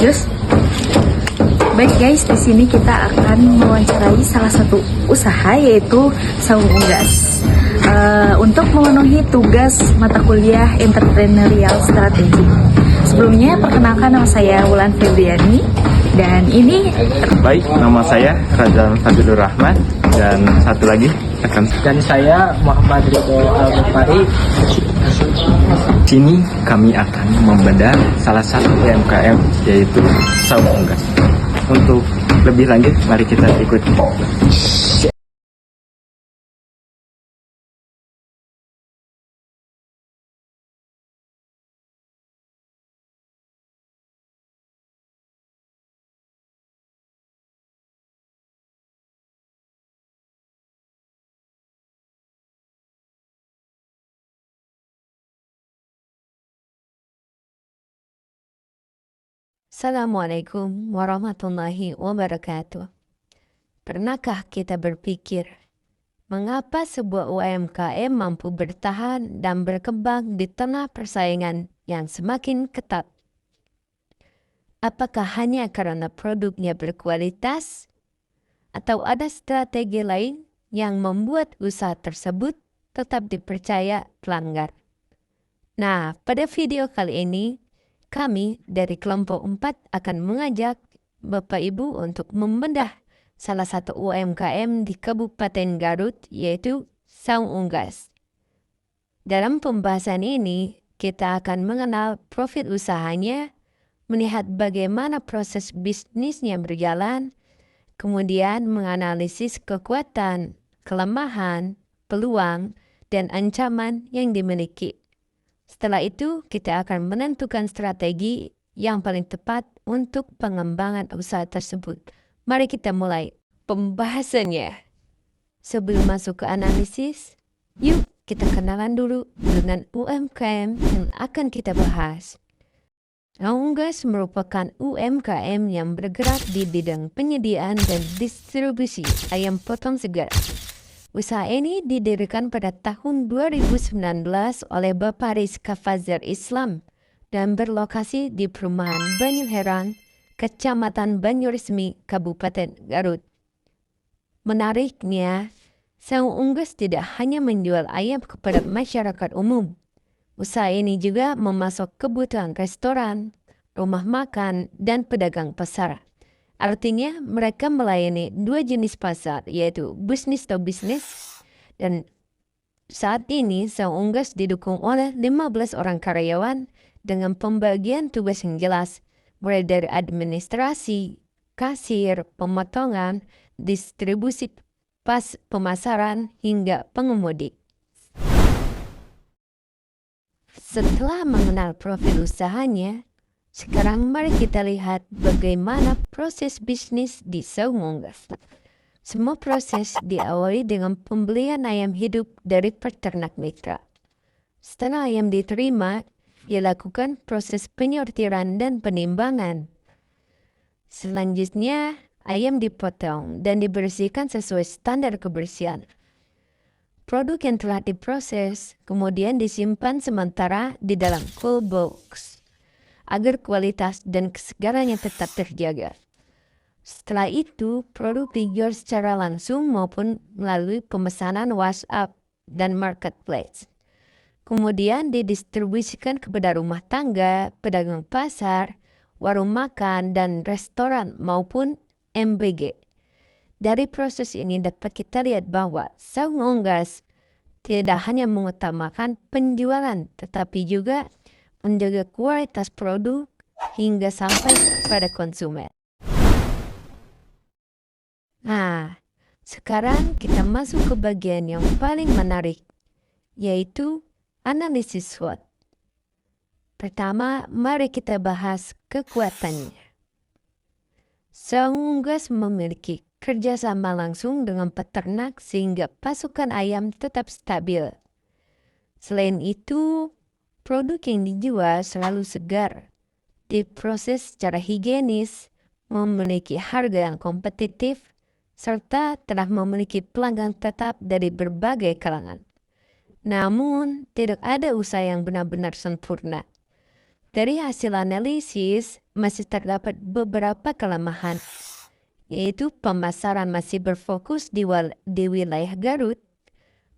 Just baik guys, di sini kita akan mewawancarai salah satu usaha yaitu Saung Unggas untuk memenuhi tugas mata kuliah Entrepreneurial Strategy. Sebelumnya perkenalkan, nama saya Wulan Febriani dan ini baik, nama saya Razan Fadilur Rahman dan satu lagi dan saya Muhammad Ridho Al-Mufari. Sini kami akan membedah salah satu UMKM yaitu Saung Unggas. Untuk lebih lanjut, mari kita ikuti. Assalamualaikum warahmatullahi wabarakatuh. Pernahkah kita berpikir, mengapa sebuah UMKM mampu bertahan dan berkembang di tengah persaingan yang semakin ketat? Apakah hanya karena produknya berkualitas? Atau ada strategi lain yang membuat usaha tersebut tetap dipercaya pelanggan? Nah, pada video kali ini, kami dari kelompok 4 akan mengajak Bapak Ibu untuk membedah salah satu UMKM di Kabupaten Garut, yaitu Saung Unggas. Dalam pembahasan ini, kita akan mengenal profil usahanya, melihat bagaimana proses bisnisnya berjalan, kemudian menganalisis kekuatan, kelemahan, peluang, dan ancaman yang dimiliki. Setelah itu, kita akan menentukan strategi yang paling tepat untuk pengembangan usaha tersebut. Mari kita mulai pembahasannya. Sebelum masuk ke analisis, yuk kita kenalan dulu dengan UMKM yang akan kita bahas. Saung Unggas merupakan UMKM yang bergerak di bidang penyediaan dan distribusi ayam potong segar. Usaha ini didirikan pada tahun 2019 oleh Bapak Rizka Fazer Islam dan berlokasi di perumahan Banyuherang, Kecamatan Banyuresmi, Kabupaten Garut. Menariknya, Saung Unggas tidak hanya menjual ayam kepada masyarakat umum. Usaha ini juga memasok kebutuhan restoran, rumah makan, dan pedagang pasar. Artinya mereka melayani dua jenis pasar, yaitu bisnis to bisnis, dan saat ini Saung Unggas didukung oleh 15 orang karyawan dengan pembagian tugas yang jelas, mulai dari administrasi, kasir, pemotongan, distribusi, pemasaran, hingga pengemudi. Setelah mengenal profil usahanya, sekarang mari kita lihat bagaimana proses bisnis di Saung Unggas. Semua proses diawali dengan pembelian ayam hidup dari peternak mitra. Setelah ayam diterima, dilakukan proses penyortiran dan penimbangan. Selanjutnya, ayam dipotong dan dibersihkan sesuai standar kebersihan. Produk yang telah diproses kemudian disimpan sementara di dalam cool box agar kualitas dan kesegarannya tetap terjaga. Setelah itu, produk dijual secara langsung maupun melalui pemesanan WhatsApp dan marketplace. Kemudian didistribusikan kepada rumah tangga, pedagang pasar, warung makan, dan restoran maupun MBG. Dari proses ini dapat kita lihat bahwa Saung Unggas tidak hanya mengutamakan penjualan, tetapi juga menjaga kualitas produk hingga sampai pada konsumen. Nah, sekarang kita masuk ke bagian yang paling menarik, yaitu analisis SWOT. Pertama, mari kita bahas kekuatannya. Saung Unggas memiliki kerjasama langsung dengan peternak sehingga pasokan ayam tetap stabil. Selain itu, produk yang dijual selalu segar, diproses secara higienis, memiliki harga yang kompetitif, serta telah memiliki pelanggan tetap dari berbagai kalangan. Namun, tidak ada usaha yang benar-benar sempurna. Dari hasil analisis, masih terdapat beberapa kelemahan, yaitu pemasaran masih berfokus di wilayah Garut,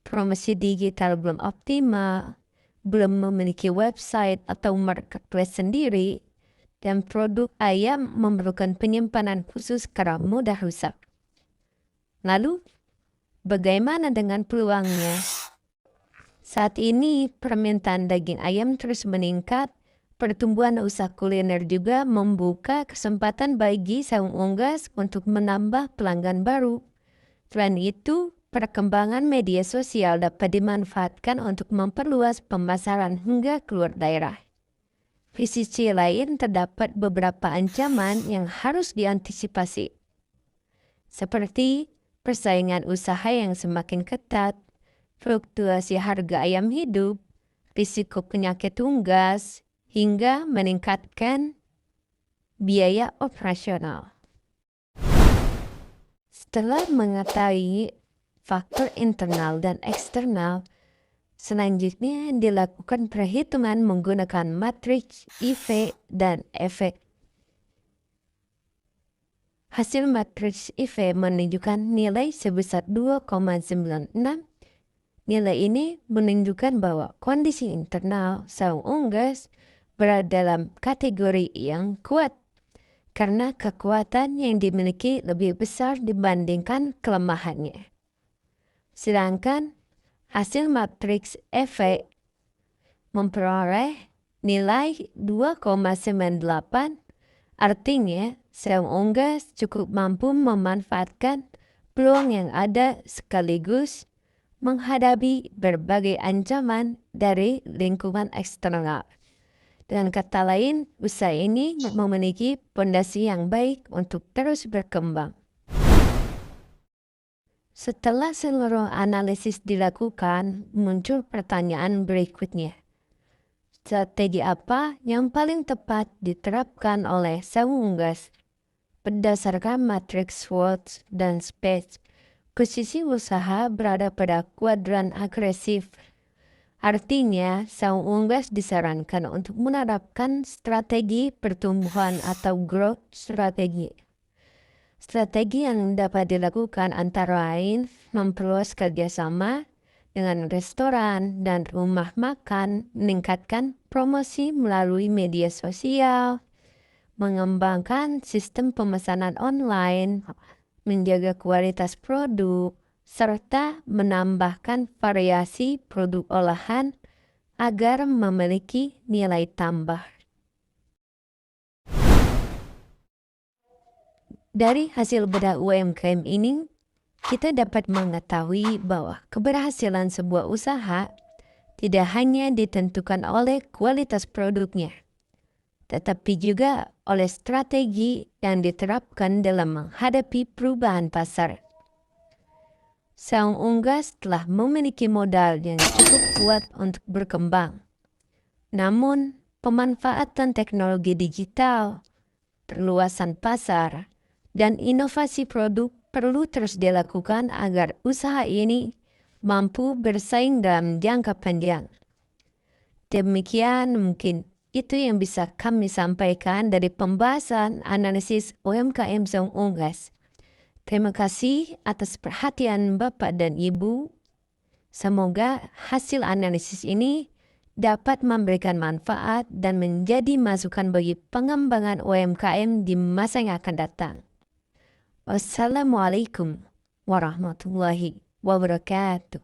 promosi digital belum optimal, belum memiliki website atau marketplace sendiri, dan produk ayam memerlukan penyimpanan khusus karena mudah rusak. Lalu, bagaimana dengan peluangnya? Saat ini, permintaan daging ayam terus meningkat. Pertumbuhan usaha kuliner juga membuka kesempatan bagi Saung Unggas untuk menambah pelanggan baru. Selain itu, perkembangan media sosial dapat dimanfaatkan untuk memperluas pemasaran hingga keluar daerah. Di sisi lain, terdapat beberapa ancaman yang harus diantisipasi, seperti persaingan usaha yang semakin ketat, fluktuasi harga ayam hidup, risiko penyakit unggas, hingga meningkatkan biaya operasional. Setelah mengetahui faktor internal dan eksternal, selanjutnya dilakukan perhitungan menggunakan matriks IV dan efek. Hasil matriks IV menunjukkan nilai sebesar 2,96. Nilai ini menunjukkan bahwa kondisi internal Saung Unggas berada dalam kategori yang kuat karena kekuatan yang dimiliki lebih besar dibandingkan kelemahannya. Sedangkan hasil matriks efek memperoleh nilai 2,98, artinya Saung Unggas cukup mampu memanfaatkan peluang yang ada sekaligus menghadapi berbagai ancaman dari lingkungan eksternal. Dengan kata lain, usaha ini memiliki fondasi yang baik untuk terus berkembang. Setelah seluruh analisis dilakukan, muncul pertanyaan berikutnya. Strategi apa yang paling tepat diterapkan oleh Saung Unggas? Berdasarkan matriks SWOT dan SPACE, posisi usaha berada pada kuadran agresif. Artinya, Saung Unggas disarankan untuk menerapkan strategi pertumbuhan atau growth strategi. Strategi yang dapat dilakukan antara lain memperluas kerjasama dengan restoran dan rumah makan, meningkatkan promosi melalui media sosial, mengembangkan sistem pemesanan online, menjaga kualitas produk, serta menambahkan variasi produk olahan agar memiliki nilai tambah. Dari hasil bedah UMKM ini, kita dapat mengetahui bahwa keberhasilan sebuah usaha tidak hanya ditentukan oleh kualitas produknya, tetapi juga oleh strategi yang diterapkan dalam menghadapi perubahan pasar. Saung Unggas telah memiliki modal yang cukup kuat untuk berkembang. Namun, pemanfaatan teknologi digital, perluasan pasar, dan inovasi produk perlu terus dilakukan agar usaha ini mampu bersaing dalam jangka panjang. Demikian mungkin itu yang bisa kami sampaikan dari pembahasan analisis UMKM Saung Unggas. Terima kasih atas perhatian Bapak dan Ibu. Semoga hasil analisis ini dapat memberikan manfaat dan menjadi masukan bagi pengembangan UMKM di masa yang akan datang. Wassalamualaikum warahmatullahi wabarakatuh.